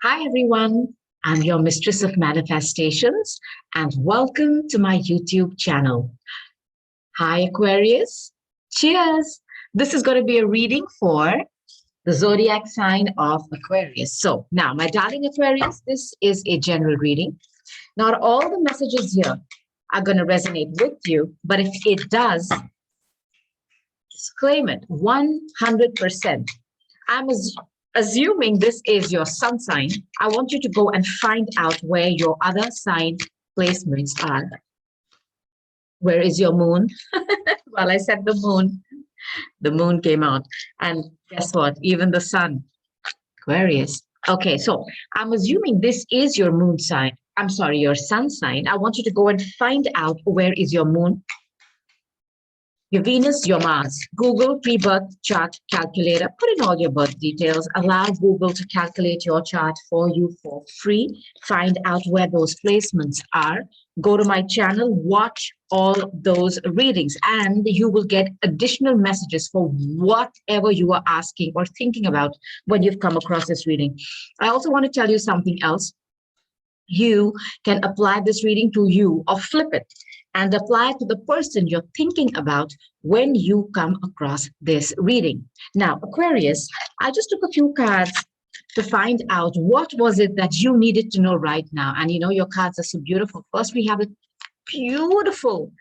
Hi, everyone. I'm your mistress of manifestations, and welcome to my YouTube channel. Hi, Aquarius. Cheers. This is going to be a reading for the zodiac sign of Aquarius. So, now, my darling Aquarius, this is a general reading. Not all the messages here are going to resonate with you, but if it does, just claim it 100%. I'm assuming this is your sun sign. I want you to go and find out where your other sign placements are. Where is your moon? Well, I said the moon came out. And guess what? Even the sun, Aquarius. Okay, so I'm assuming this is your moon sign. I'm sorry, your sun sign. I want you to go and find out where is your moon, your Venus, your Mars. Google pre-birth chart calculator. Put in all your birth details. Allow Google to calculate your chart for you for free. Find out where those placements are. Go to my channel, watch all those readings, and you will get additional messages for whatever you are asking or thinking about when you've come across this reading. I also want to tell you something else. You can apply this reading to you or flip it and apply it to the person you're thinking about when you come across this reading. Now, Aquarius, I just took a few cards to find out what was it that you needed to know right now. And you know, your cards are so beautiful. First, we have a beautiful,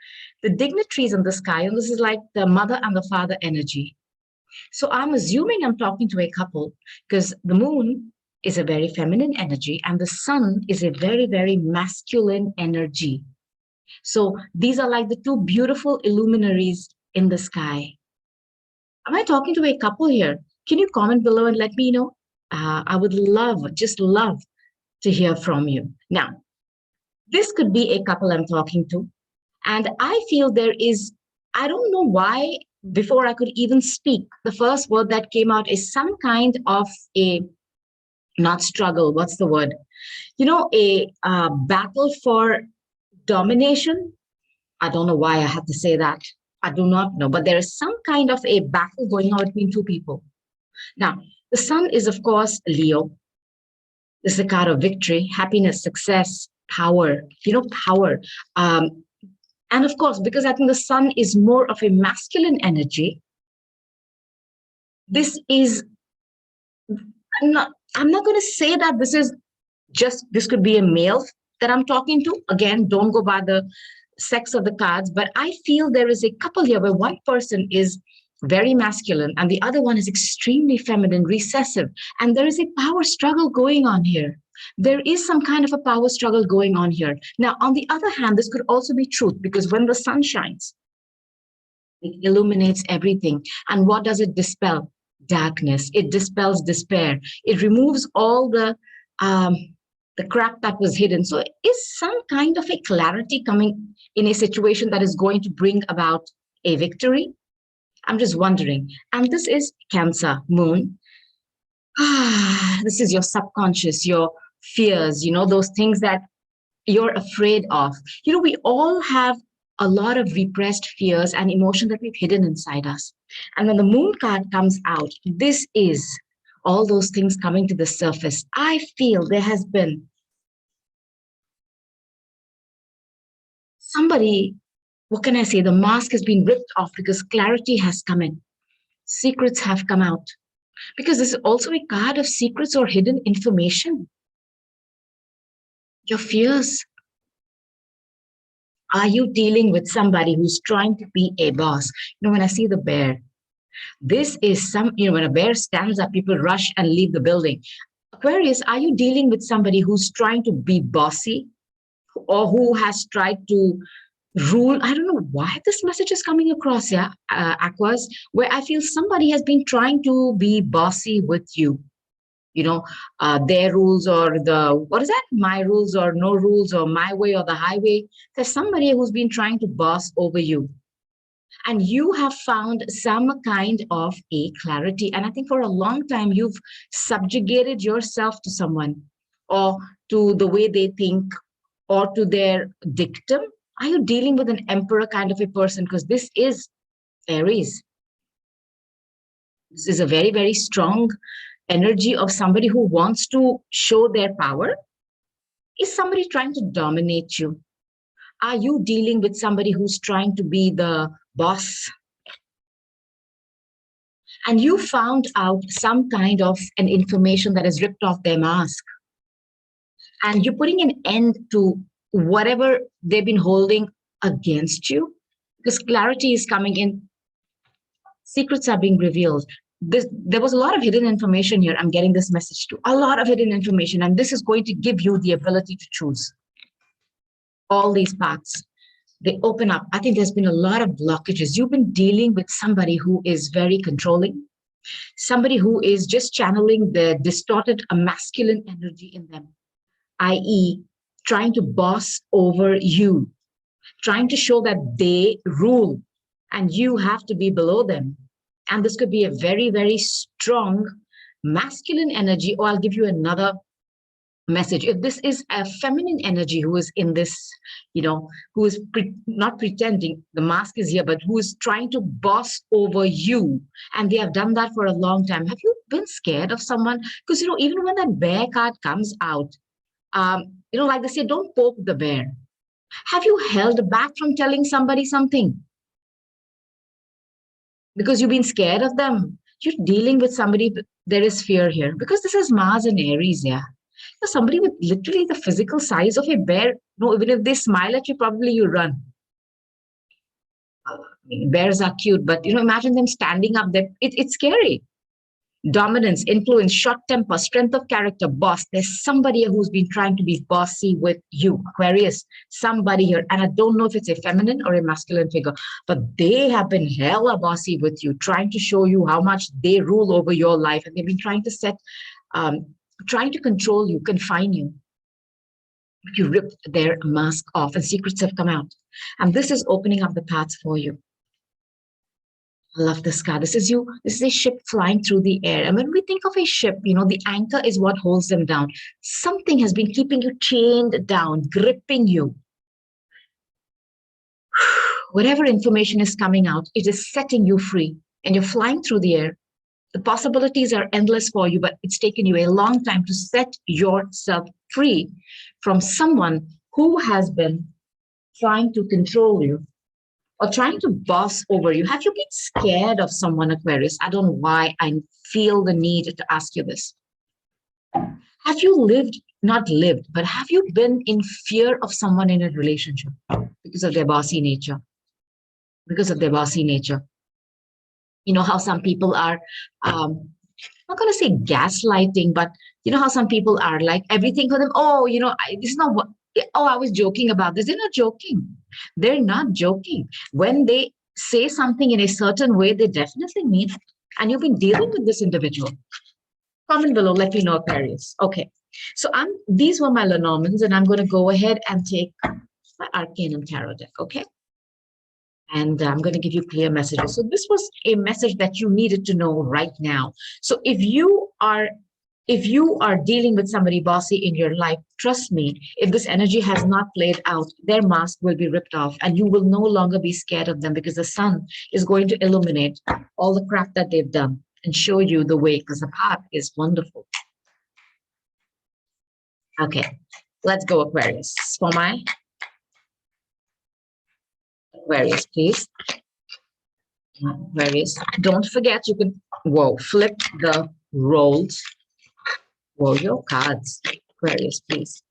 the dignitaries in the sky. And this is like the mother and the father energy. So I'm assuming I'm talking to a couple because the moon is a very feminine energy and the sun is a very, very masculine energy. So these are like the two beautiful illuminaries in the sky. Am I talking to a couple here? Can you comment below and let me know? I would just love to hear from you. Now, this could be a couple I'm talking to. And I feel I don't know why, before I could even speak, the first word that came out is some kind of not struggle, what's the word? You know, a battle for domination. I don't know why I had to say that. I do not know, but there is some kind of a battle going on between two people. Now, the sun is, of course, Leo. This is a card of victory, happiness, success, power, power. And of course, because I think the sun is more of a masculine energy, this is, I'm not going to say that this could be a male that I'm talking to. Again, don't go by the sex of the cards, but I feel there is a couple here where one person is very masculine and the other one is extremely feminine, recessive, and there is a power struggle going on here. There is some kind of a power struggle going on here. Now, on the other hand, this could also be truth because when the sun shines, it illuminates everything. And what does it dispel? Darkness. It dispels despair. It removes all the crap that was hidden. So is some kind of a clarity coming in a situation that is going to bring about a victory? I'm just wondering. And this is Cancer moon. This is your subconscious, your fears, those things that you're afraid of. We all have a lot of repressed fears and emotion that we've hidden inside us. And when the moon card comes out, this is all those things coming to the surface. I feel there has been somebody, what can I say? The mask has been ripped off because clarity has come in. Secrets have come out. Because this is also a card of secrets or hidden information. Your fears. Are you dealing with somebody who's trying to be a boss? When I see the bear, this is when a bear stands up, people rush and leave the building. Aquarius, are you dealing with somebody who's trying to be bossy or who has tried to rule? I don't know why this message is coming across, Aquas, where I feel somebody has been trying to be bossy with you. Their rules or my rules or no rules or my way or the highway. There's somebody who's been trying to boss over you. And you have found some kind of a clarity. And I think for a long time, you've subjugated yourself to someone or to the way they think or to their dictum. Are you dealing with an emperor kind of a person? Because this is Aries. This is a very, very strong energy of somebody who wants to show their power? Is somebody trying to dominate you? Are you dealing with somebody who's trying to be the boss? And you found out some kind of an information that has ripped off their mask. And you're putting an end to whatever they've been holding against you. Because clarity is coming in. Secrets are being revealed. There was a lot of hidden information here. I'm getting this message too. A lot of hidden information. And this is going to give you the ability to choose all these paths. They open up. I think there's been a lot of blockages. You've been dealing with somebody who is very controlling, somebody who is just channeling the distorted masculine energy in them, i.e., trying to boss over you, trying to show that they rule and you have to be below them. And this could be a very, very strong masculine energy. Or I'll give you another message. If this is a feminine energy who is in this, who is not pretending, the mask is here, but who is trying to boss over you, and they have done that for a long time. Have you been scared of someone? Because, even when that bear card comes out, like they say, don't poke the bear. Have you held back from telling somebody something? Because you've been scared of them. You're dealing with somebody, there is fear here. Because this is Mars and Aries, yeah. Somebody with literally the physical size of a bear, even if they smile at you, probably you run. Bears are cute, but imagine them standing up there. It's scary. Dominance, influence, short temper, strength of character, boss. There's somebody who's been trying to be bossy with you, Aquarius. Somebody here, and I don't know if it's a feminine or a masculine figure, but they have been hella bossy with you, trying to show you how much they rule over your life, and they've been trying to trying to control you, confine you. You ripped their mask off and secrets have come out. And this is opening up the paths for you. I love this card. This is you. This is a ship flying through the air. And when we think of a ship, the anchor is what holds them down. Something has been keeping you chained down, gripping you. Whatever information is coming out, it is setting you free. And you're flying through the air. The possibilities are endless for you, but it's taken you a long time to set yourself free from someone who has been trying to control you or trying to boss over you. Have you been scared of someone, Aquarius? I don't know why I feel the need to ask you this. Have you not lived, but have you been in fear of someone in a relationship because of their bossy nature? Because of their bossy nature. How some people are, I'm not going to say gaslighting, but how some people are like everything for them. Oh, this is not what, I was joking about this. They're not joking. They're not joking. When they say something in a certain way, they definitely mean it. And you've been dealing with this individual. Comment below, let me know, Aquarius. Okay. So these were my Lenormands, and I'm going to go ahead and take my Arcane Tarot deck, okay? And I'm going to give you clear messages. So this was a message that you needed to know right now. So if you are dealing with somebody bossy in your life, trust me, if this energy has not played out, their mask will be ripped off and you will no longer be scared of them, because the sun is going to illuminate all the crap that they've done and show you the way, because the path is wonderful. Okay, let's go, Aquarius. For my Aquarius, please. Aquarius, don't forget you can, flip the roles. Your cards. Aquarius, please.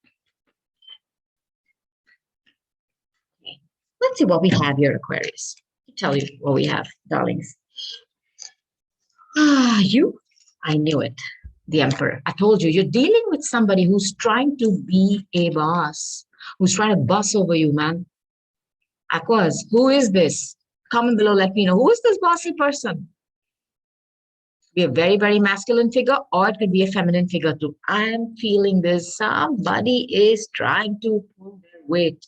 Okay. Let's see what we have here, Aquarius. I'll tell you what we have, darlings. I knew it. The Emperor. I told you, you're dealing with somebody who's trying to be a boss, who's trying to boss over you, man. Aquas, who is this? Comment below, let me know. Who is this bossy person? Be a very, very masculine figure, or it could be a feminine figure too. I'm feeling this. Somebody is trying to pull their weight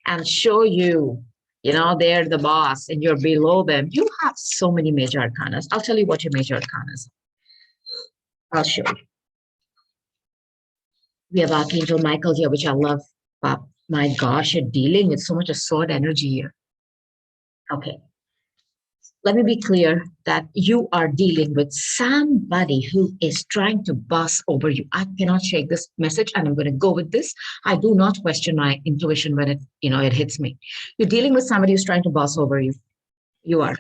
and show you, they're the boss and you're below them. You have so many major arcanas. I'll tell you what your major arcanas are. I'll show you. We have Archangel Michael here, which I love. But my gosh, you're dealing with so much of sword energy here. Okay. let me be clear that you are dealing with somebody who is trying to boss over you. I cannot shake this message, and I'm going to go with this. I do not question my intuition when it hits me. You're dealing with somebody who's trying to boss over you. You are.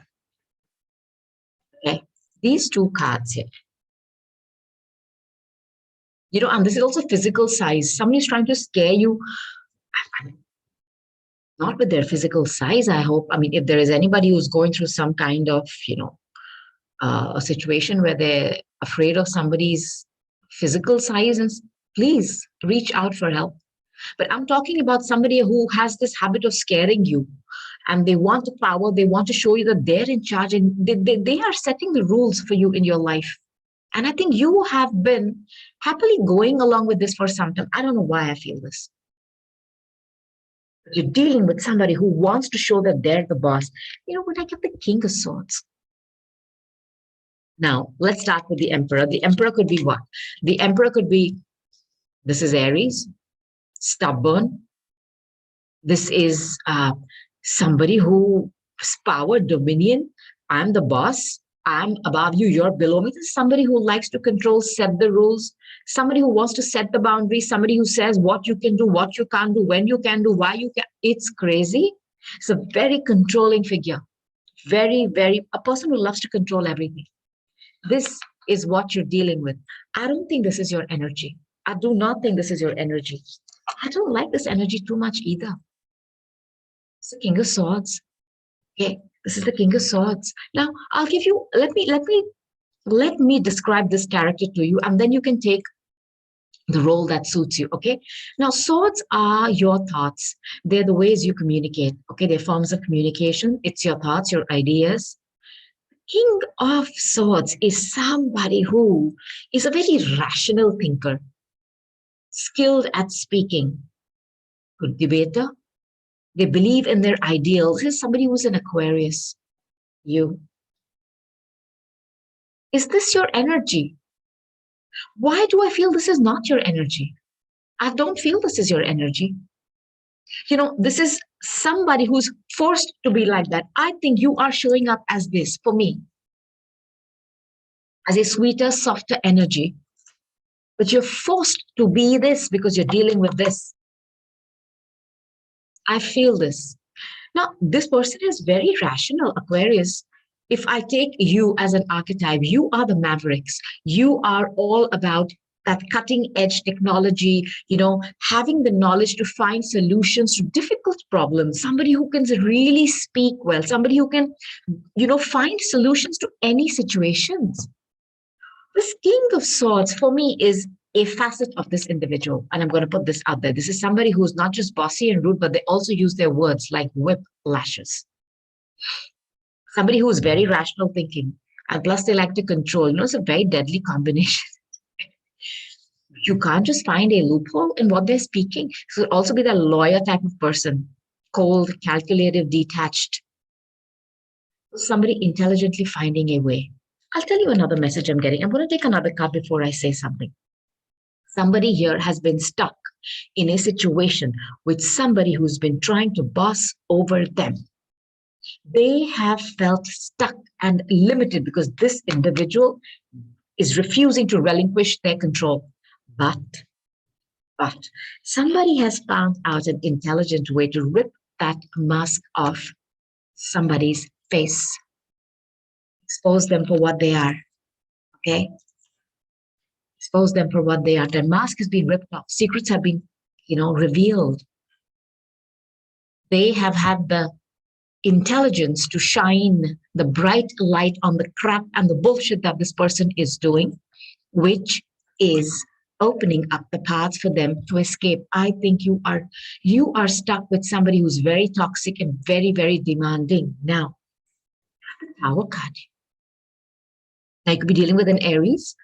Okay. These two cards here. And this is also physical size. Somebody is trying to scare you. Not with their physical size, I hope. I mean, if there is anybody who's going through some kind of, a situation where they're afraid of somebody's physical size, and please reach out for help. But I'm talking about somebody who has this habit of scaring you, and they want the power, they want to show you that they're in charge, and they are setting the rules for you in your life. And I think you have been happily going along with this for some time. I don't know why I feel this. You're dealing with somebody who wants to show that they're the boss. When I get the King of Swords. Now, let's start with the Emperor. The Emperor could be what? The Emperor could be, this is Aries, stubborn. This is somebody who's power, dominion. I'm the boss. I'm above you. You're below me. This is somebody who likes to control, set the rules. Somebody who wants to set the boundaries. Somebody who says what you can do, what you can't do, when you can do, why you can. It's crazy. It's a very controlling figure. Very, very, a person who loves to control everything. This is what you're dealing with. I don't think this is your energy. I do not think this is your energy. I don't like this energy too much either. It's the King of Swords. Okay, this is the King of Swords. Now, I'll give you, let me describe this character to you, and then you can take the role that suits you. Okay. Now, swords are your thoughts. They're the ways you communicate. Okay. They're forms of communication. It's your thoughts, your ideas. King of Swords is somebody who is a very rational thinker, skilled at speaking, good debater. They believe in their ideals. Here's somebody who's an Aquarius. You. Is this your energy? Why do I feel this is not your energy? I don't feel this is your energy. This is somebody who's forced to be like that. I think you are showing up as this for me, as a sweeter, softer energy. But you're forced to be this because you're dealing with this. I feel this. Now, this person is very rational, Aquarius. If I take you as an archetype, you are the mavericks. You are all about that cutting edge technology, having the knowledge to find solutions to difficult problems. Somebody who can really speak well, somebody who can, find solutions to any situations. This King of Swords for me is a facet of this individual. And I'm going to put this out there. This is somebody who's not just bossy and rude, but they also use their words like whip lashes. Somebody who's very rational thinking. And plus they like to control. It's a very deadly combination. You can't just find a loophole in what they're speaking. So it'll also be that lawyer type of person. Cold, calculative, detached. Somebody intelligently finding a way. I'll tell you another message I'm getting. I'm going to take another card before I say something. Somebody here has been stuck in a situation with somebody who's been trying to boss over them. They have felt stuck and limited because this individual is refusing to relinquish their control. But somebody has found out an intelligent way to rip that mask off somebody's face. Expose them for what they are. Okay? Expose them for what they are. Their mask has been ripped off. Secrets have been, revealed. They have had the intelligence to shine the bright light on the crap and the bullshit that this person is doing, which is opening up the paths for them to escape. I think you are stuck with somebody who's very toxic and very, very demanding. Now, the Tower card. Now, you could be dealing with an Aries.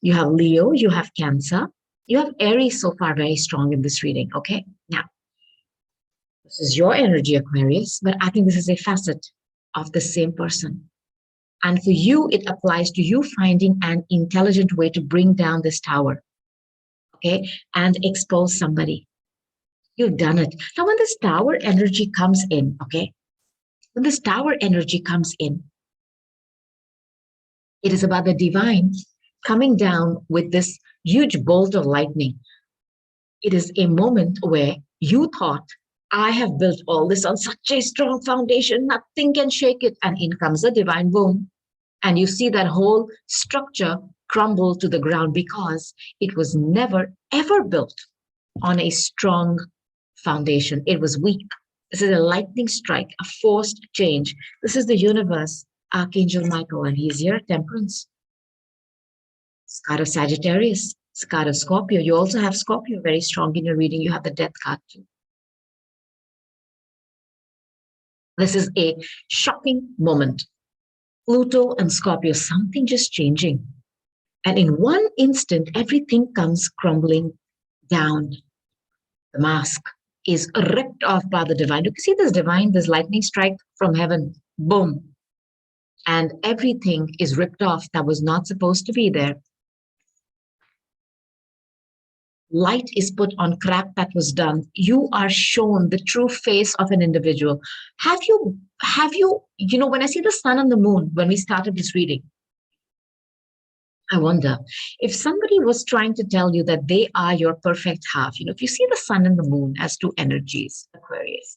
You have Leo, you have Cancer. You have Aries so far very strong in this reading, okay? Now, this is your energy, Aquarius, but I think this is a facet of the same person. And for you, it applies to you finding an intelligent way to bring down this tower, okay? And expose somebody. You've done it. Now, when this tower energy comes in, okay? When this tower energy comes in, It is about the divine coming down with this huge bolt of lightning. It is a moment where you thought, I have built all this on such a strong foundation, nothing can shake it. And in comes a divine boom. And you see that whole structure crumble to the ground because it was never, ever built on a strong foundation. It was weak. This is a lightning strike, a forced change. This is the universe, Archangel Michael, and he's here, Temperance. It's card of Sagittarius. It's card of Scorpio. You also have Scorpio very strong in your reading. You have the Death card too. This is a shocking moment. Pluto and Scorpio, something just changing. And in one instant, everything comes crumbling down. The mask is ripped off by the divine. You can see this divine, this lightning strike from heaven. Boom. And everything is ripped off that was not supposed to be there. Light is put on crap that was done. You are shown the true face of an individual. Have you, when I see the sun and the moon, when we started this reading, I wonder if somebody was trying to tell you that they are your perfect half. If you see the sun and the moon as two energies, Aquarius,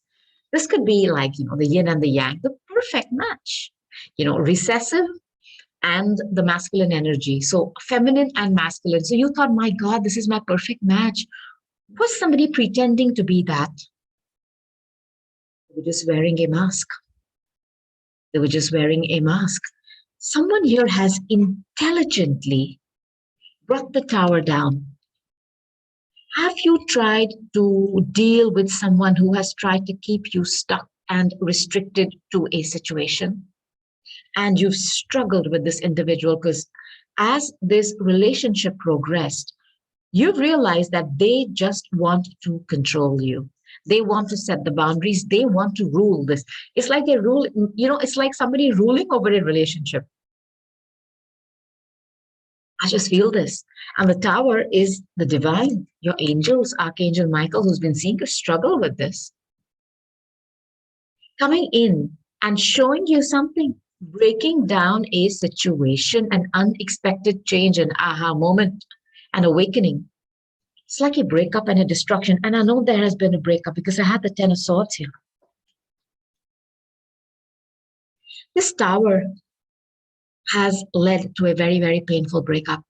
this could be like, the yin and the yang, the perfect match, recessive and the masculine energy. So feminine and masculine. So you thought, my God, this is my perfect match. Was somebody pretending to be that? They were just wearing a mask. They were just wearing a mask. Someone here has intelligently brought the tower down. Have you tried to deal with someone who has tried to keep you stuck and restricted to a situation? And you've struggled with this individual because as this relationship progressed, you've realized that they just want to control you. They want to set the boundaries. They want to rule this. It's like they rule, it's like somebody ruling over a relationship. I just feel this. And the tower is the divine, your angels, Archangel Michael, who's been seeing you struggle with this. Coming in and showing you something, breaking down a situation, an unexpected change, an aha moment, an awakening. It's like a breakup and a destruction. And I know there has been a breakup because I had the Ten of Swords here. This tower has led to a very, very painful breakup.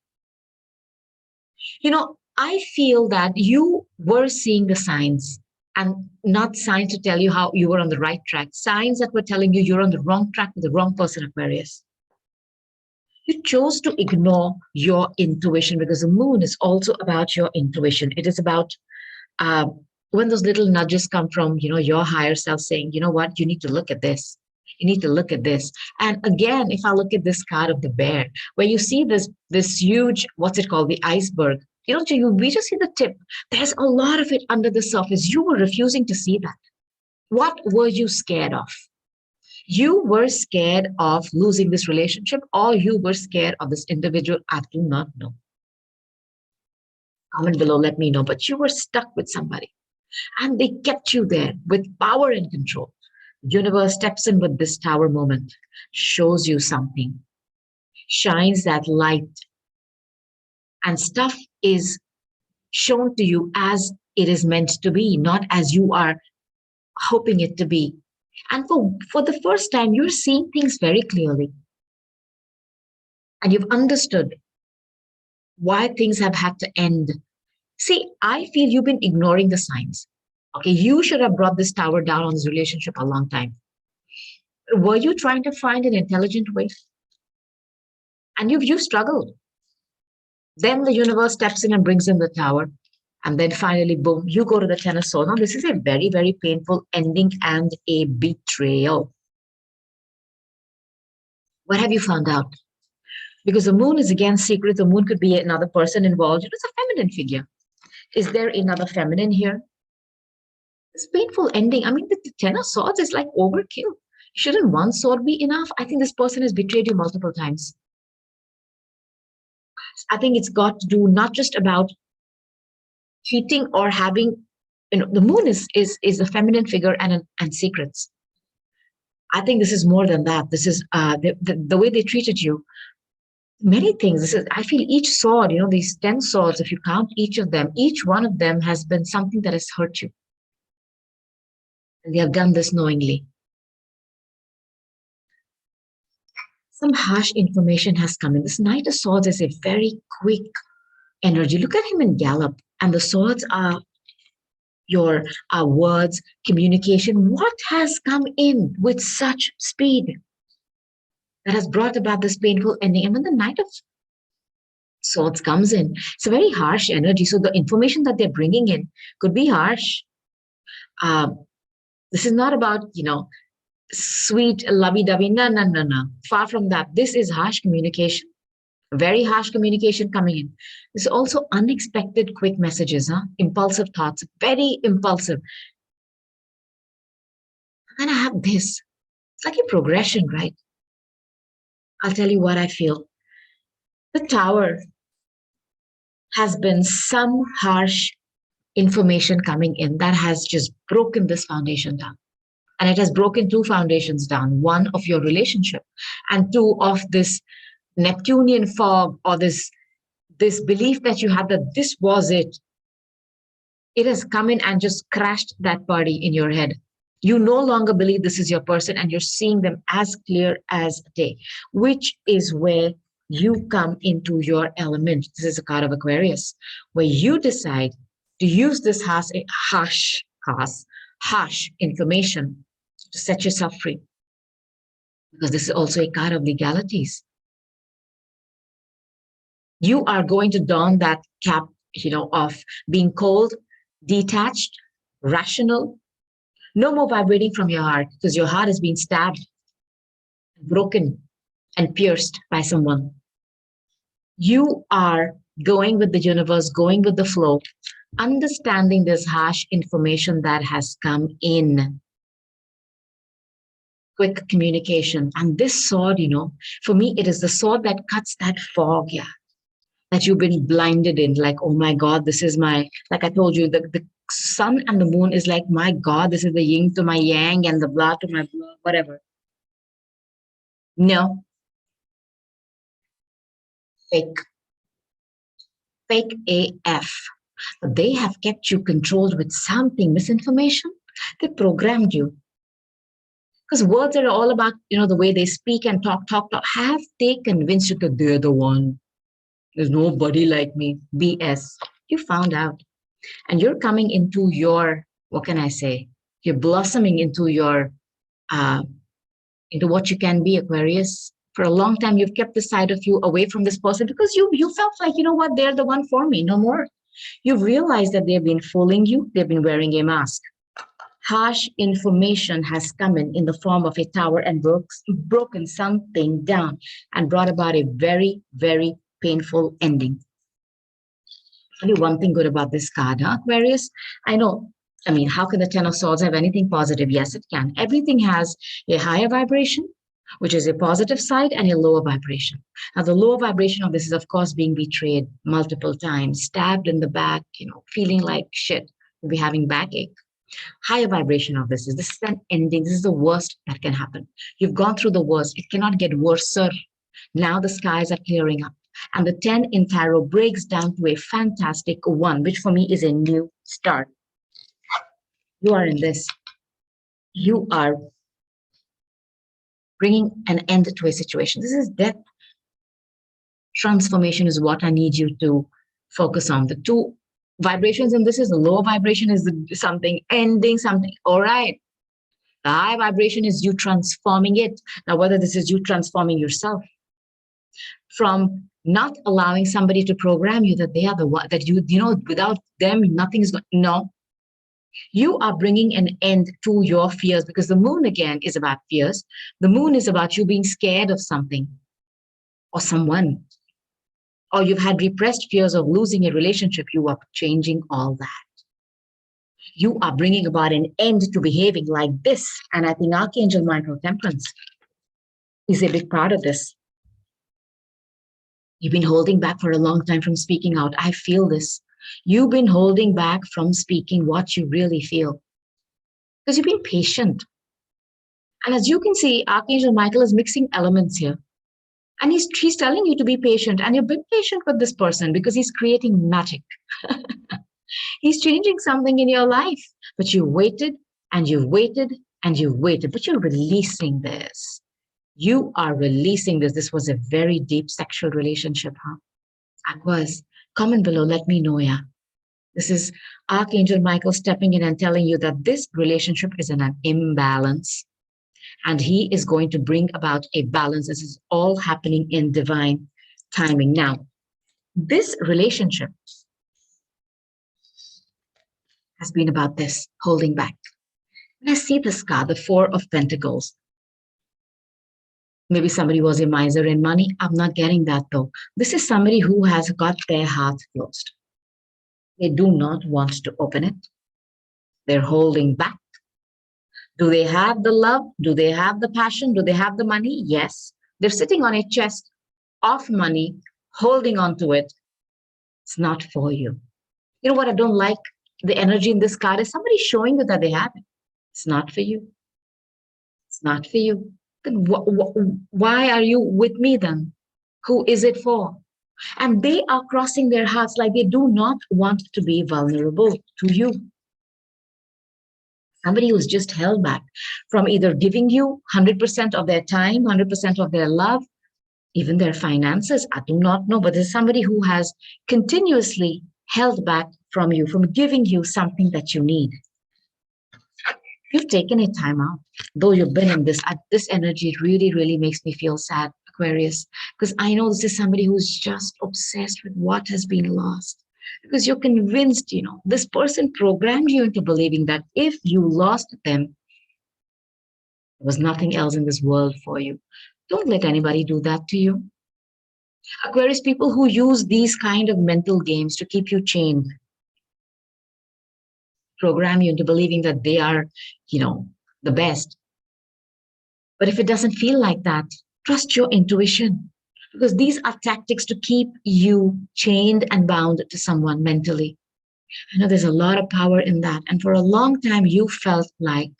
I feel that you were seeing the signs, and not signs to tell you how you were on the right track, signs that were telling you you're on the wrong track with the wrong person, Aquarius. You chose to ignore your intuition because the moon is also about your intuition. It is about when those little nudges come from, your higher self saying, you know what, you need to look at this. You need to look at this. And again, if I look at this card of the bear, where you see this huge, what's it called, the iceberg, we just see the tip. There's a lot of it under the surface. You were refusing to see that. What were you scared of? You were scared of losing this relationship, or you were scared of this individual. I do not know. Comment below, let me know. But you were stuck with somebody, and they kept you there with power and control. The universe steps in with this tower moment, shows you something, shines that light, and stuff is shown to you as it is meant to be, not as you are hoping it to be. And for the first time, you're seeing things very clearly. And you've understood why things have had to end. See, I feel you've been ignoring the signs. Okay, you should have brought this tower down on this relationship a long time. Were you trying to find an intelligent way? And you've struggled. Then the universe steps in and brings in the tower. And then finally, boom, you go to the Ten of Swords. Now, this is a very, very painful ending and a betrayal. What have you found out? Because the moon is again secret. The moon could be another person involved. It's a feminine figure. Is there another feminine here? This painful ending. I mean, the Ten of Swords is like overkill. Shouldn't one sword be enough? I think this person has betrayed you multiple times. I think it's got to do not just about cheating or having, the moon is a feminine figure and secrets. I think this is more than that. This is the way they treated you Many things. I feel each sword, these 10 swords, if you count each of them, each one of them has been something that has hurt you. And they have done this knowingly. Some harsh information has come in. This Knight of Swords is a very quick energy. Look at him in gallop. And the swords are your words, communication. What has come in with such speed that has brought about this painful ending? And when the Knight of Swords comes in, it's a very harsh energy. So the information that they're bringing in could be harsh. This is not about, sweet, lovey-dovey. No, no, no, no. Far from that. This is harsh communication. Very harsh communication coming in. There's also unexpected quick messages, impulsive thoughts, very impulsive. And I have this. It's like a progression, right? I'll tell you what I feel. The Tower has been some harsh information coming in that has just broken this foundation down. And it has broken two foundations down, one of your relationship and two of this Neptunian fog, or this belief that you had that this was it. It has come in and just crashed that party in your head. You no longer believe this is your person, and you're seeing them as clear as day, which is where you come into your element. This is a card of Aquarius, where you decide to use this harsh information to set yourself free. Because this is also a card of legalities. You are going to don that cap, of being cold, detached, rational, no more vibrating from your heart, because your heart has been stabbed, broken, and pierced by someone. You are going with the universe, going with the flow, understanding this harsh information that has come in. Quick communication. And this sword, for me, it is the sword that cuts that fog, that you've been blinded in. Like, oh my God, this is like I told you, the sun and the moon is like, my God, this is the yin to my yang and the blah to my blah, whatever. No. Fake AF. But they have kept you controlled with something, misinformation. They programmed you. Because words are all about, the way they speak and talk. Have they convinced you that they're the one? There's nobody like me. BS. You found out. And you're coming into your, what can I say? You're blossoming into your, into what you can be, Aquarius. For a long time, you've kept the side of you away from this person because you felt like, they're the one for me, no more. You've realized that they've been fooling you. They've been wearing a mask. Harsh information has come in the form of a tower and broken something down and brought about a very, very painful ending. Only one thing good about this card, Aquarius? How can the Ten of Swords have anything positive? Yes, it can. Everything has a higher vibration, which is a positive side, and a lower vibration. Now, the lower vibration of this is, of course, being betrayed multiple times, stabbed in the back, feeling like shit, you'll be having backache. Higher vibration of this is an ending. This is the worst that can happen. You've gone through the worst. It cannot get worse, sir. Now the skies are clearing up. And the 10 in tarot breaks down to a fantastic 1, which for me is a new start. You are in this. You are bringing an end to a situation. This is death. Transformation is what I need you to focus on. The two vibrations, and this is the lower vibration is something ending something. All right. The high vibration is you transforming it. Now, whether this is you transforming yourself from not allowing somebody to program you that they are the one, that without them, nothing is going. No. You are bringing an end to your fears, because the moon, again, is about fears. The moon is about you being scared of something or someone, or you've had repressed fears of losing a relationship. You are changing all that. You are bringing about an end to behaving like this. And I think Archangel Michael Temperance is a big part of this. You've been holding back for a long time from speaking out. I feel this. You've been holding back from speaking what you really feel because you've been patient. And as you can see, Archangel Michael is mixing elements here. And he's telling you to be patient. And you've been patient with this person because he's creating magic. He's changing something in your life. But you waited and you waited and you waited. But you're releasing this. You are releasing this. This was a very deep sexual relationship, huh? Aquas, comment below. Let me know, yeah. This is Archangel Michael stepping in and telling you that this relationship is in an imbalance. And he is going to bring about a balance. This is all happening in divine timing. Now, this relationship has been about this, holding back. When I see this card, the Four of Pentacles, maybe somebody was a miser in money. I'm not getting that though. This is somebody who has got their heart closed. They do not want to open it. They're holding back. Do they have the love? Do they have the passion? Do they have the money? Yes. They're sitting on a chest of money, holding on to it. It's not for you. You know what I don't like? The energy in this card is somebody showing you that they have it. It's not for you. It's not for you. Then why are you with me then? Who is it for? And they are crossing their hearts like they do not want to be vulnerable to you. Somebody who's just held back from either giving you 100% of their time, 100% of their love, even their finances. I do not know, but there's somebody who has continuously held back from you, from giving you something that you need. You've taken a time out, though you've been in this energy really, really makes me feel sad, Aquarius, because I know this is somebody who's just obsessed with what has been lost. Because you're convinced, this person programmed you into believing that if you lost them, there was nothing else in this world for you. Don't let anybody do that to you. Aquarius, people who use these kind of mental games to keep you chained, program you into believing that they are, the best. But if it doesn't feel like that, trust your intuition, because these are tactics to keep you chained and bound to someone mentally. I know there's a lot of power in that. And for a long time, you felt like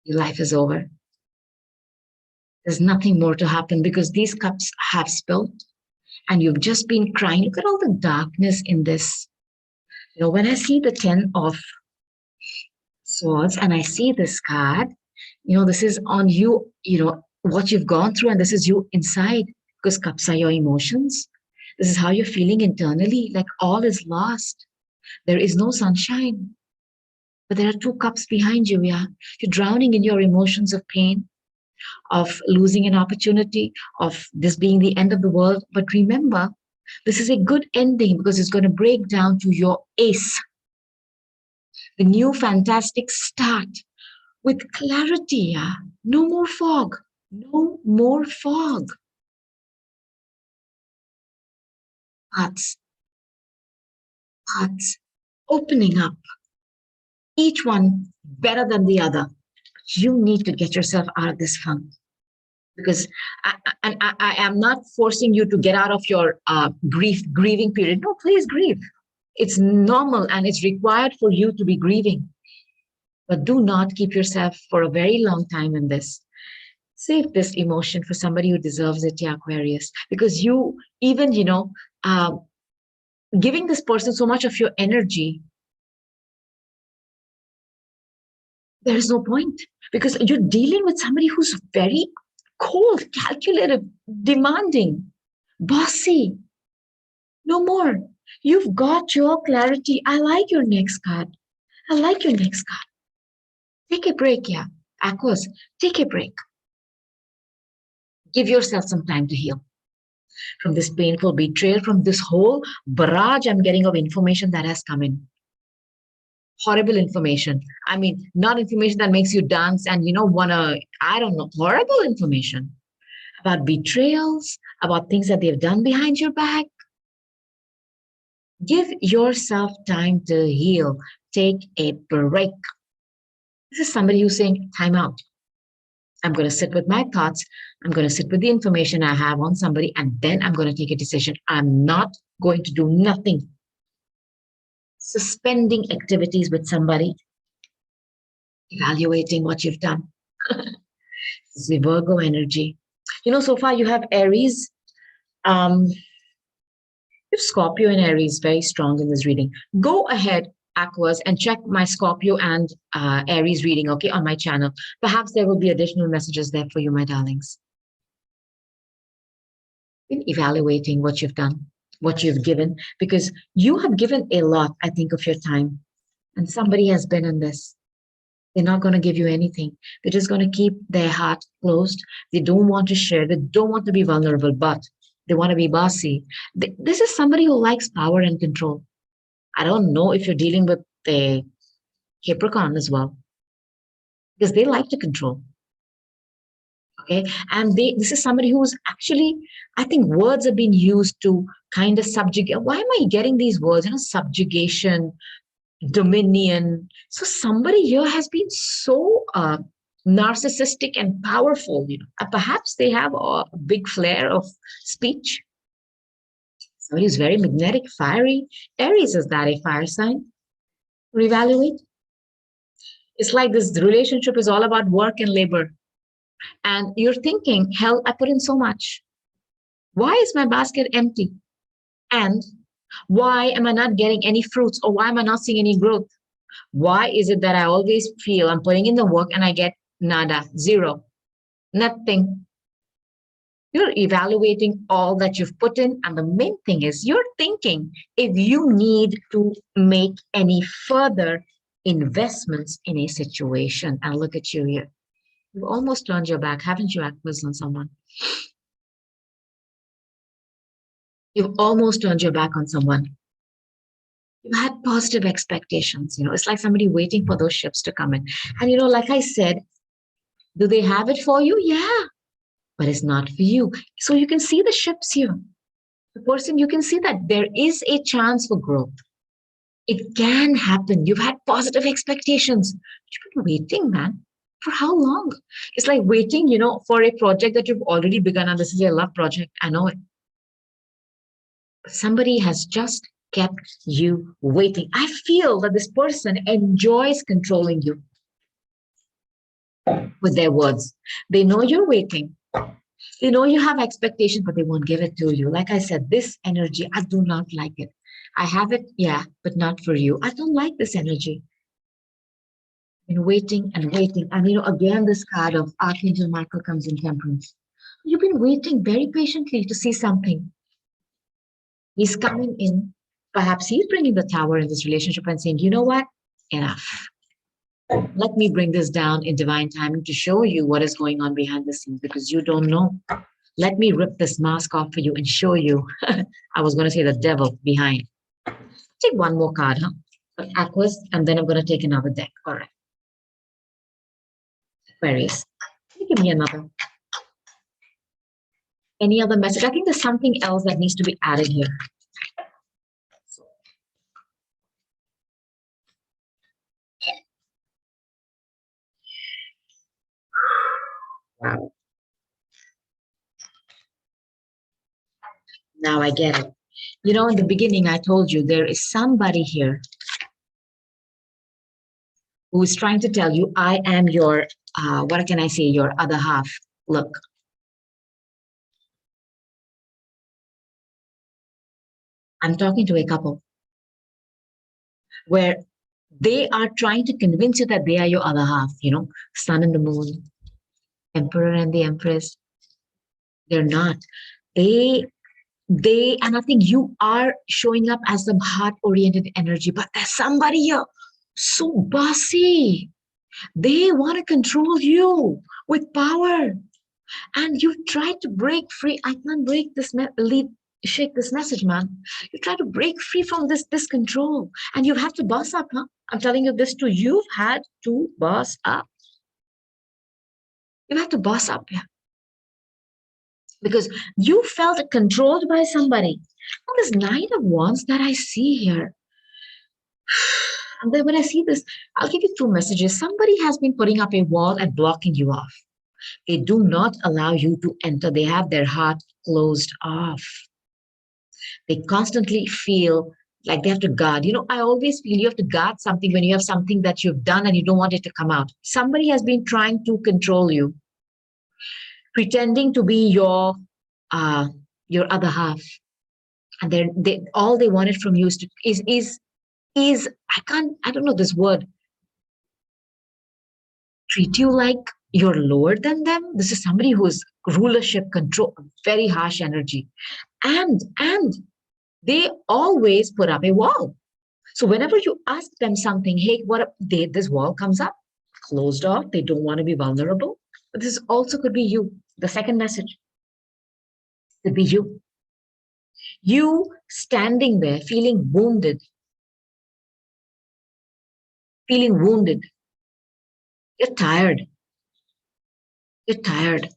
your life is over. There's nothing more to happen because these cups have spilled and you've just been crying. Look at all the darkness in this. When I see the 10 of Swords and I see this card, this is on you, what you've gone through, and this is you inside, because cups are your emotions. This is how you're feeling internally, like all is lost. There is no sunshine. But there are two cups behind you, yeah. You're drowning in your emotions of pain, of losing an opportunity, of this being the end of the world. But remember, this is a good ending because it's going to break down to your ace. The new fantastic start with clarity, yeah. No more fog. No more fog. Hearts opening up. Each one better than the other. You need to get yourself out of this funk. Because I am not forcing you to get out of your grieving period. No, please grieve. It's normal and it's required for you to be grieving. But do not keep yourself for a very long time in this. Save this emotion for somebody who deserves it, yeah, Aquarius. Because you, even, giving this person so much of your energy, there is no point. Because you're dealing with somebody who's very cold, calculated, demanding, bossy. No more. You've got your clarity. I like your next card. I like your next card. Take a break, yeah. Aquas, take a break. Give yourself some time to heal from this painful betrayal, from this whole barrage I'm getting of information that has come in. Horrible information. I mean, not information that makes you dance and, horrible information about betrayals, about things that they've done behind your back. Give yourself time to heal. Take a break. This is somebody who's saying, time out. I'm going to sit with my thoughts. I'm going to sit with the information I have on somebody, and then I'm going to take a decision. I'm not going to do nothing. Suspending activities with somebody, evaluating what you've done. This is the Virgo energy. So far you have Aries. Um, you have Scorpio and Aries very strong in this reading. Go ahead, Aquas, and check my Scorpio and Aries reading, okay, on my channel. Perhaps there will be additional messages there for you, my darlings. In evaluating what you've done, what you've given, because you have given a lot, I think, of your time. And somebody has been in this. They're not going to give you anything. They're just going to keep their heart closed. They don't want to share. They don't want to be vulnerable, but they want to be bossy. This is somebody who likes power and control. I don't know if you're dealing with a Capricorn as well, because they like to control. Okay. And this is somebody who's actually, I think words have been used to kind of subjugate. Why am I getting these words? Subjugation, dominion. So somebody here has been so narcissistic and powerful. Perhaps they have a big flair of speech. Somebody who's very magnetic, fiery. Aries, is that a fire sign? Reevaluate. It's like this relationship is all about work and labor. And you're thinking, hell, I put in so much. Why is my basket empty? And why am I not getting any fruits, or why am I not seeing any growth? Why is it that I always feel I'm putting in the work and I get nada, zero, nothing? You're evaluating all that you've put in. And the main thing is you're thinking if you need to make any further investments in a situation. And look at you here. You've almost turned your back, haven't you, Aquarius, on someone? You've almost turned your back on someone. You've had positive expectations. It's like somebody waiting for those ships to come in. And, like I said, do they have it for you? Yeah, but it's not for you. So you can see the ships here. The person, you can see that there is a chance for growth. It can happen. You've had positive expectations. You've been waiting, man. For how long? It's like waiting, for a project that you've already begun. And this is your love project. I know it. Somebody has just kept you waiting. I feel that this person enjoys controlling you with their words. They know you're waiting. They know you have expectations, but they won't give it to you. Like I said, this energy, I do not like it. I have it, yeah, but not for you. I don't like this energy. Been waiting and waiting. And again, this card of Archangel Michael comes in Temperance. You've been waiting very patiently to see something. He's coming in. Perhaps he's bringing the tower in this relationship and saying, you know what? Enough. Let me bring this down in divine timing to show you what is going on behind the scenes, because you don't know. Let me rip this mask off for you and show you. I was going to say the devil behind. Take one more card, huh? Aquarius, and then I'm going to take another deck. All right. Aquarius. Can you give me another? Any other message? I think there's something else that needs to be added here. Wow. Now I get it. In the beginning, I told you there is somebody here who is trying to tell you, I am your, what can I say, your other half. Look. I'm talking to a couple where they are trying to convince you that they are your other half, sun and the moon, emperor and the empress. They're not. And I think you are showing up as some heart-oriented energy, but there's somebody here so bossy. They want to control you with power. And you try to break free. I can't break this shake this message, man. You try to break free from this control. And you have to boss up, huh? I'm telling you this too. You've had to boss up. You have to boss up, yeah. Because you felt controlled by somebody. And this Knight of Wands that I see here. And then when I see this, I'll give you two messages. Somebody has been putting up a wall and blocking you off. They do not allow you to enter. They have their heart closed off. They constantly feel like they have to guard. I always feel you have to guard something when you have something that you've done and you don't want it to come out. Somebody has been trying to control you. pretending to be your other half, and they all they wanted from you is to is I don't know this word, treat you like you're lower than them. This is somebody who is rulership, control, very harsh energy, and they always put up a wall. So whenever you ask them something, hey, this wall comes up, closed off. They don't want to be vulnerable. But this also could be you. The second message could be you. You standing there feeling wounded. You're tired. You're tired.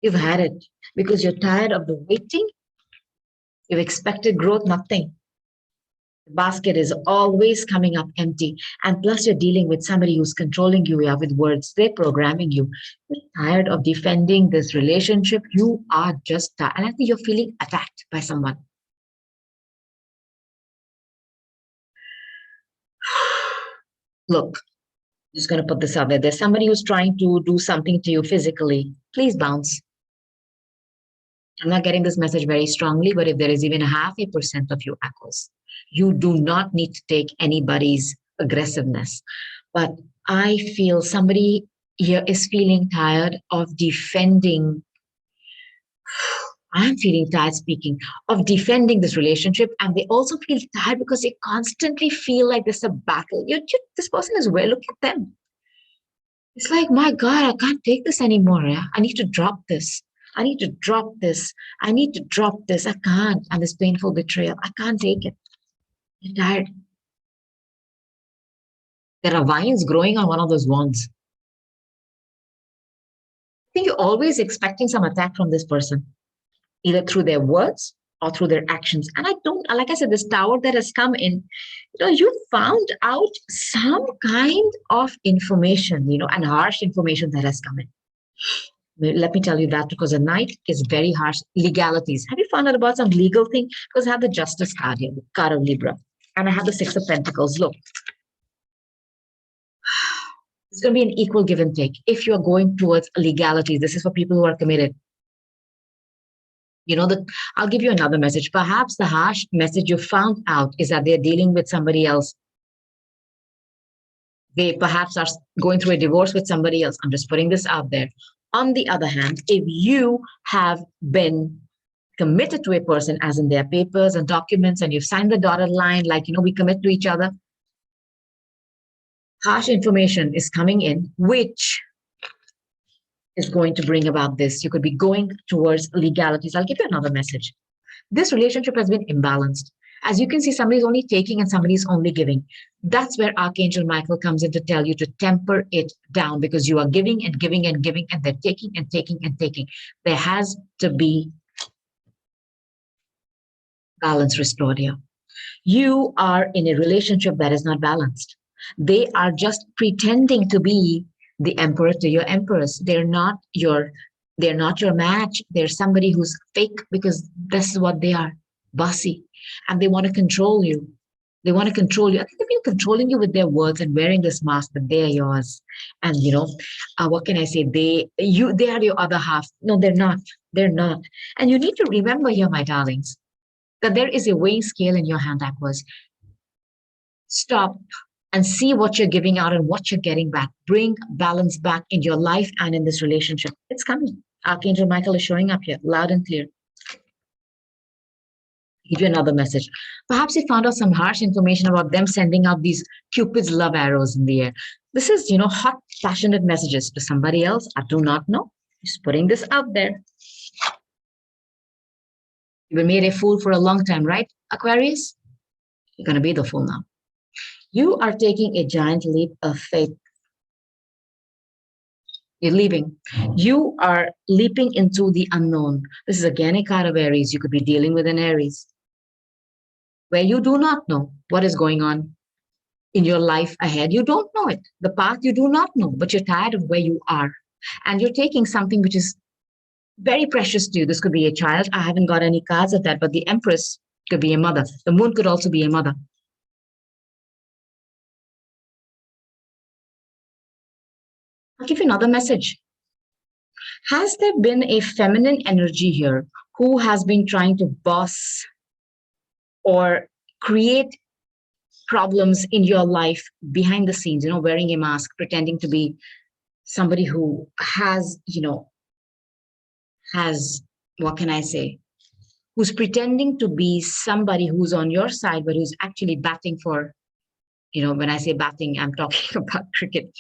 You've had it because you're tired of the waiting. You've expected growth, nothing. The basket is always coming up empty. And plus, you're dealing with somebody who's controlling you with words. They're programming you. You're tired of defending this relationship. You are just tired. And I think you're feeling attacked by someone. Look, I'm just going to put this out there. There's somebody who's trying to do something to you physically. Please bounce. I'm not getting this message very strongly, but if there is even 0.5% of you echoes, you do not need to take anybody's aggressiveness. But I feel somebody here is feeling tired of defending. I'm feeling tired speaking of defending this relationship. And they also feel tired because they constantly feel like there's a battle. This person is where, look at them. It's like, my God, I can't take this anymore. Yeah? I need to drop this. I need to drop this. I need to drop this. I can't. And this painful betrayal. I can't take it. You're tired. There are vines growing on one of those wands. I think you're always expecting some attack from this person, either through their words or through their actions. And I don't, like I said, this tower that has come in, you found out some kind of information, and harsh information that has come in. Let me tell you that because the knight is very harsh. Legalities. Have you found out about some legal thing? Because I have the justice card here, the card of Libra. And I have the 6 of Pentacles. Look, it's going to be an equal give and take. If you're going towards legalities, this is for people who are committed. I'll give you another message. Perhaps the harsh message you found out is that they're dealing with somebody else. They perhaps are going through a divorce with somebody else. I'm just putting this out there. On the other hand, if you have been committed to a person, as in their papers and documents, and you've signed the dotted line, like, we commit to each other, harsh information is coming in, which is going to bring about this. You could be going towards legalities. I'll give you another message. This relationship has been imbalanced. As you can see, somebody's only taking and somebody's only giving. That's where Archangel Michael comes in to tell you to temper it down, because you are giving and giving and giving, and they're taking and taking and taking. There has to be balance restored here. You are in a relationship that is not balanced. They are just pretending to be the emperor to your empress. They're not your match. They're somebody who's fake, because this is what they are, bossy. And they want to control you. They want to control you. I think they've been controlling you with their words and wearing this mask, but they're yours. And what can I say? They are your other half. No, they're not. They're not. And you need to remember here, my darlings, that there is a weighing scale in your hand, Aquas. Stop and see what you're giving out and what you're getting back. Bring balance back in your life and in this relationship. It's coming. Archangel Michael is showing up here, loud and clear. Give you another message. Perhaps you found out some harsh information about them sending out these Cupid's love arrows in the air. This is, hot, passionate messages to somebody else. I do not know. Just putting this out there. You've been made a fool for a long time, right, Aquarius? You're going to be the fool now. You are taking a giant leap of faith. You're leaving. You are leaping into the unknown. This is again a card of Aries. You could be dealing with an Aries, where you do not know what is going on in your life ahead. You don't know it. The path you do not know, but you're tired of where you are. And you're taking something which is very precious to you. This could be a child. I haven't got any cards of that, but the Empress could be a mother. The Moon could also be a mother. I'll give you another message. Has there been a feminine energy here who has been trying to boss or create problems in your life behind the scenes, wearing a mask, pretending to be somebody who has, what can I say, who's pretending to be somebody who's on your side, but who's actually batting for, when I say batting, I'm talking about cricket,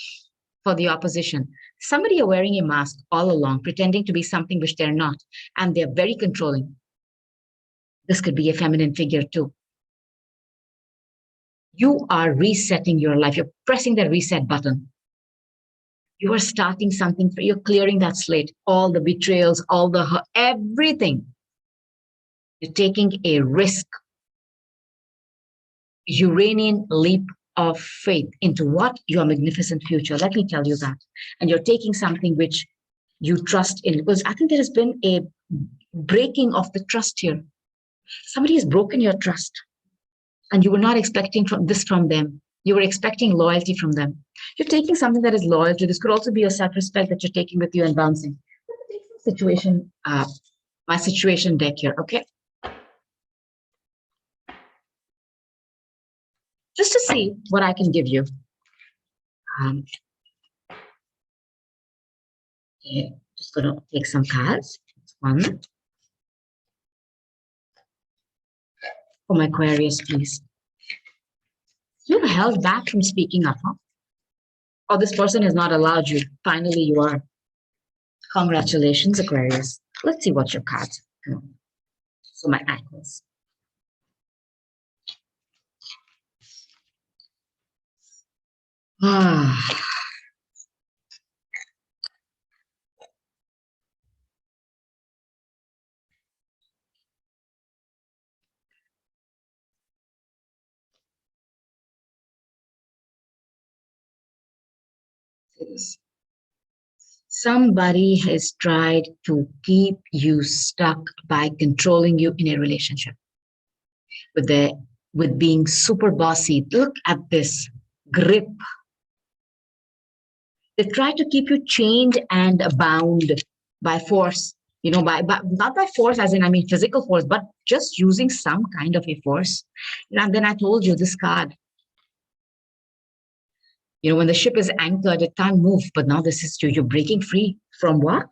for the opposition. Somebody are wearing a mask all along, pretending to be something which they're not, and they're very controlling. This could be a feminine figure too. You are resetting your life. You're pressing the reset button. You are starting something. You're clearing that slate. All the betrayals, everything. You're taking a risk. Uranian leap of faith into what? Your magnificent future. Let me tell you that. And you're taking something which you trust in. Because I think there has been a breaking of the trust here. Somebody has broken your trust. And you were not expecting this from them. You were expecting loyalty from them. You're taking something that is loyal to. This could also be your self-respect that you're taking with you and bouncing. Take some situation, my situation deck here, okay? Just to see what I can give you. Okay, just gonna take some cards. One. For my Aquarius, please. You're held back from speaking up, huh? Or this person has not allowed you. Finally, you are. Congratulations, Aquarius. Let's see what your cards are. So my Aquarius. Somebody has tried to keep you stuck by controlling you in a relationship with being super bossy. Look at this grip. They try to keep you chained and bound by force, by not by force as in I mean physical force, but just using some kind of a force. And then I told you this card. When the ship is anchored, it can't move. But now this is you're breaking free from what?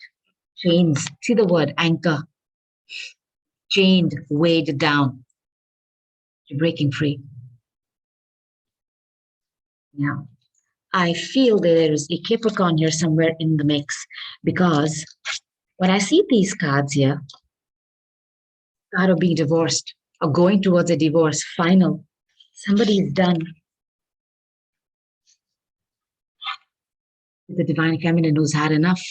Chains. See the word anchor. Chained, weighed down. You're breaking free. Now, I feel that there is a Capricorn here somewhere in the mix because when I see these cards here, card of being divorced or going towards a divorce, final, somebody is done. The divine feminine who's had enough.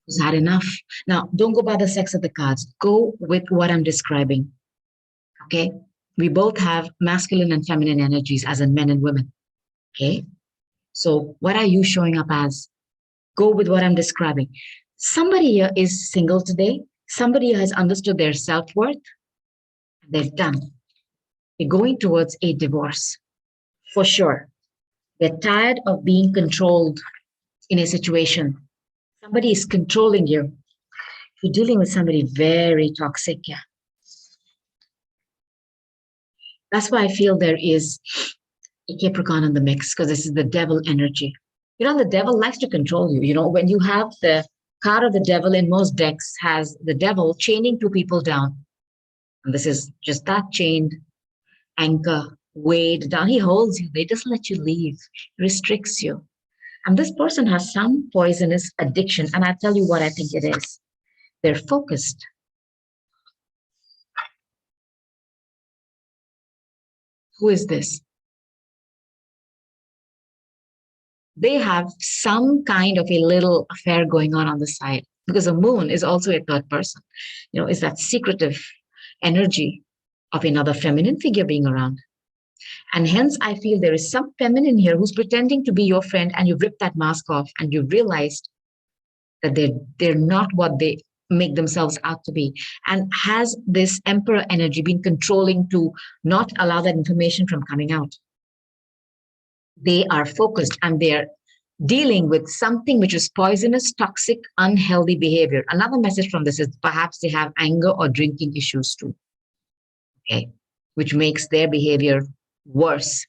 Who's had enough. Now, don't go by the sex of the cards. Go with what I'm describing. Okay? We both have masculine and feminine energies as in men and women. Okay? So what are you showing up as? Go with what I'm describing. Somebody here is single today. Somebody here has understood their self-worth. They're done. They're going towards a divorce. For sure. They're tired of being controlled in a situation. Somebody is controlling you. You're dealing with somebody very toxic. Yeah. That's why I feel there is a Capricorn in the mix, because this is the devil energy. The devil likes to control you. When you have the card of the devil in most decks has the devil chaining two people down. And this is just that chained anchor, weighed down. He holds you. They just let you leave, restricts you. And this person has some poisonous addiction. And I tell you what I think it is. They're focused. Who is this? They have some kind of a little affair going on the side, because the moon is also a third person. Is that secretive energy of another feminine figure being around. And hence, I feel there is some feminine here who's pretending to be your friend, and you've ripped that mask off and you've realized that they're not what they make themselves out to be. And has this emperor energy been controlling to not allow that information from coming out? They are focused and they're dealing with something which is poisonous, toxic, unhealthy behavior. Another message from this is perhaps they have anger or drinking issues too, okay, which makes their behavior worse.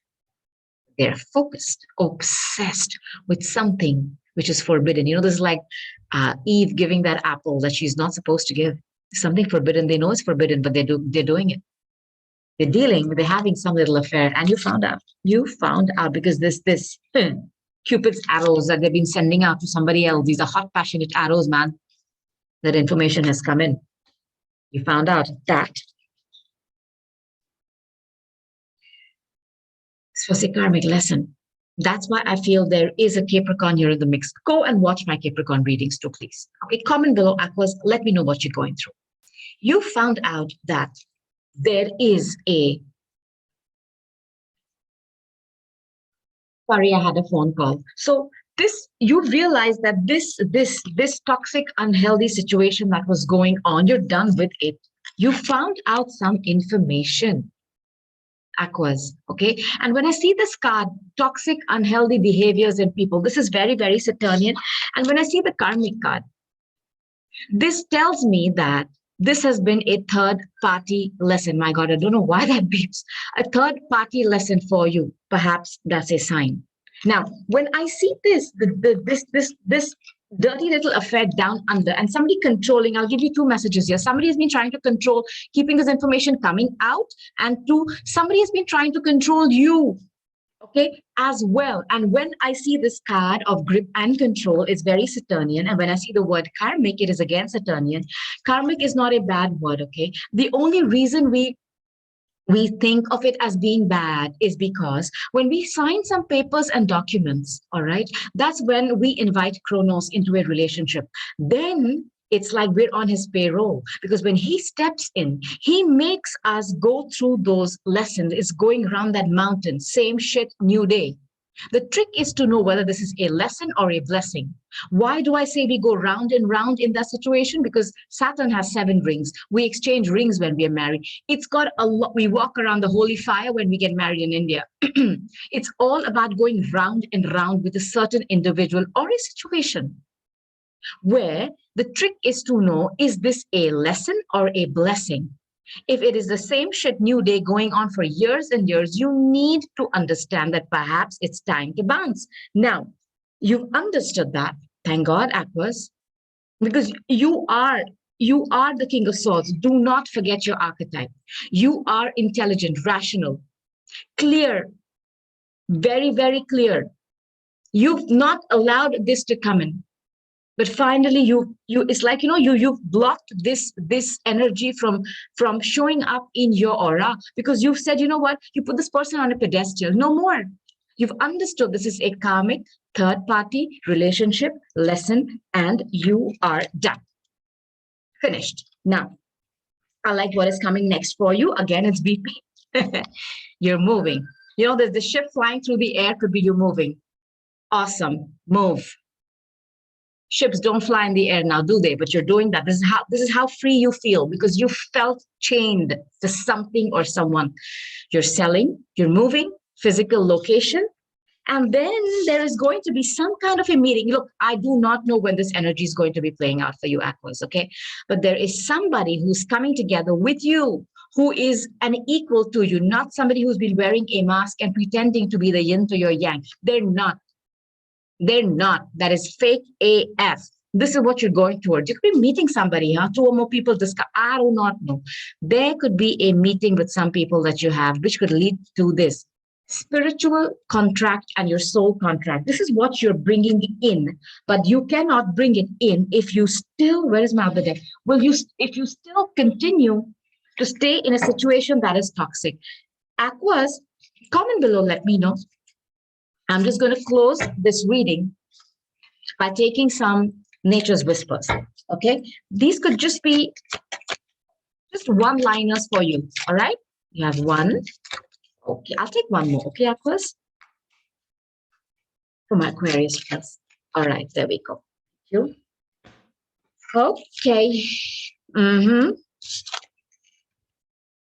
They're focused, obsessed with something which is forbidden. You know, this is like Eve giving that apple that she's not supposed to give. Something forbidden. They know it's forbidden, but they're doing it. They're having some little affair, and you found out. You found out because this Cupid's arrows that they've been sending out to somebody else. These are hot, passionate arrows, man. That information has come in. You found out that. This was a karmic lesson. That's why I feel there is a Capricorn here in the mix. Go and watch my Capricorn readings too, please. Okay, comment below, Aquas. Let me know what you're going through. You found out that there is a. Sorry, I had a phone call. So this, you realize that this toxic, unhealthy situation that was going on, you're done with it. You found out some information. Aquas, okay? And when I see this card, toxic, unhealthy behaviors in people, this is very, very Saturnian. And when I see the karmic card, this tells me that this has been a third party lesson. My God, I don't know why that beeps. A third party lesson for you. Perhaps that's a sign. Now, when I see this dirty little affair down under and somebody controlling, I'll give you two messages here. Somebody has been trying to control, keeping this information coming out. And two, somebody has been trying to control you, okay, as well. And when I see this card of grip and control, it's very Saturnian. And when I see the word karmic, it is again Saturnian. Karmic is not a bad word, okay? The only reason we think of it as being bad is because when we sign some papers and documents, all right, that's when we invite Kronos into a relationship. Then it's like we're on his payroll, because when he steps in, he makes us go through those lessons. It's going around that mountain, same shit, new day. The trick is to know whether this is a lesson or a blessing. Why do I say we go round and round in that situation? Because Saturn has 7 rings. We exchange rings when we are married. It's got a lot. We walk around the holy fire when we get married in India. It's all about going round and round with a certain individual or a situation, where the trick is to know, is this a lesson or a blessing? If it is the same shit new day going on for years and years, you need to understand that perhaps it's time to bounce. Now, you've understood that. Thank God, Aquas, because you are the King of Swords. Do not forget your archetype. You are intelligent, rational, clear, very, very clear. You've not allowed this to come in. But finally, it's like, you've blocked this energy from showing up in your aura, because you've said, you know what, you put this person on a pedestal, no more. You've understood this is a karmic third party relationship lesson, and you are done. Finished. Now, I like what is coming next for you. Again, it's BP. You're moving. There's the ship flying through the air, could be you moving. Awesome. Move. Ships don't fly in the air now, do they? But you're doing that. This is how free you feel, because you felt chained to something or someone. You're selling, you're moving, physical location, and then there is going to be some kind of a meeting. Look, I do not know when this energy is going to be playing out for you, Aquas, okay? But there is somebody who's coming together with you, who is an equal to you, not somebody who's been wearing a mask and pretending to be the yin to your yang. They're not. They're not. That is fake AF. This is what you're going towards. You could be meeting somebody, 2 or more people discuss. I do not know. There could be a meeting with some people that you have, which could lead to this spiritual contract and your soul contract. This is what you're bringing in, but you cannot bring it in if you still, where is my other deck? If you still continue to stay in a situation that is toxic. Aquas, comment below, let me know. I'm just going to close this reading by taking some nature's whispers, okay? These could just be just one-liners for you, all right? You have one. Okay, I'll take one more, okay, Aquas? For my Aquarius first. All right, there we go. Thank you. Okay.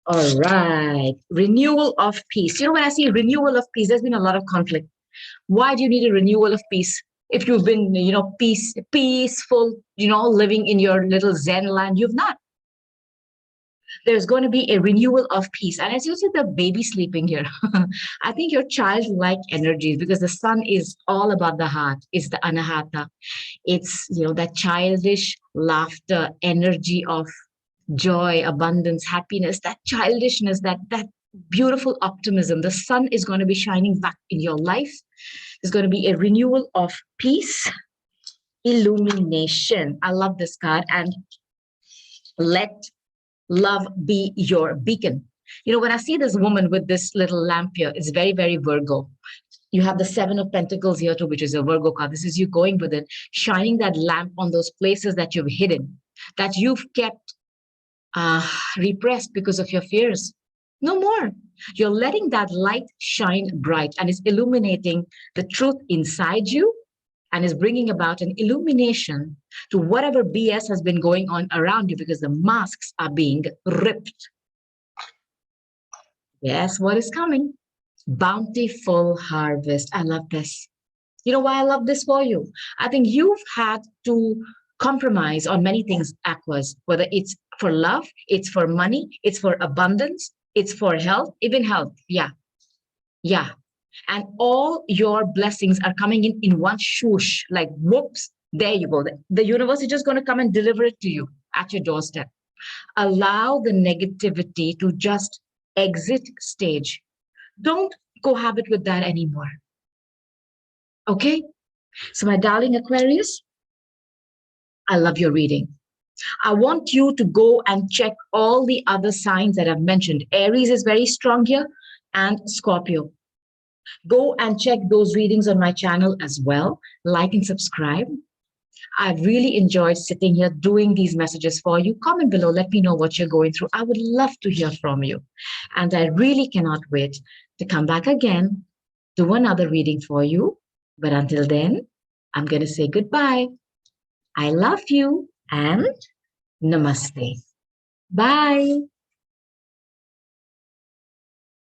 All right. Renewal of peace. When I see renewal of peace, there's been a lot of conflict. Why do you need a renewal of peace? If you've been, peaceful, living in your little Zen land, you've not. There's going to be a renewal of peace. And as you see the baby sleeping here, I think your childlike energies, because the sun is all about the heart, it's the anahata. It's, that childish laughter, energy of joy, abundance, happiness, that childishness, that beautiful optimism. The sun is going to be shining back in your life. There's going to be a renewal of peace, illumination. I love this card. And let love be your beacon. When I see this woman with this little lamp here, it's very, very Virgo. You have the Seven of Pentacles here too, which is a Virgo card. This is you going with it, shining that lamp on those places that you've hidden, that you've kept repressed because of your fears. No more. You're letting that light shine bright, and it's illuminating the truth inside you, and is bringing about an illumination to whatever BS has been going on around you, because the masks are being ripped. Yes, what is coming? Bountiful harvest. I love this. You know why I love this for you? I think you've had to compromise on many things, Aquas, whether it's for love, it's for money, it's for abundance, it's for health, even health. Yeah. Yeah. And all your blessings are coming in one swoosh, like whoops, there you go. The universe is just going to come and deliver it to you at your doorstep. Allow the negativity to just exit stage. Don't cohabit with that anymore. Okay? So my darling Aquarius, I love your reading. I want you to go and check all the other signs that I've mentioned. Aries is very strong here, and Scorpio. Go and check those readings on my channel as well. Like and subscribe. I've really enjoyed sitting here doing these messages for you. Comment below. Let me know what you're going through. I would love to hear from you. And I really cannot wait to come back again, do another reading for you. But until then, I'm going to say goodbye. I love you and namaste. Bye.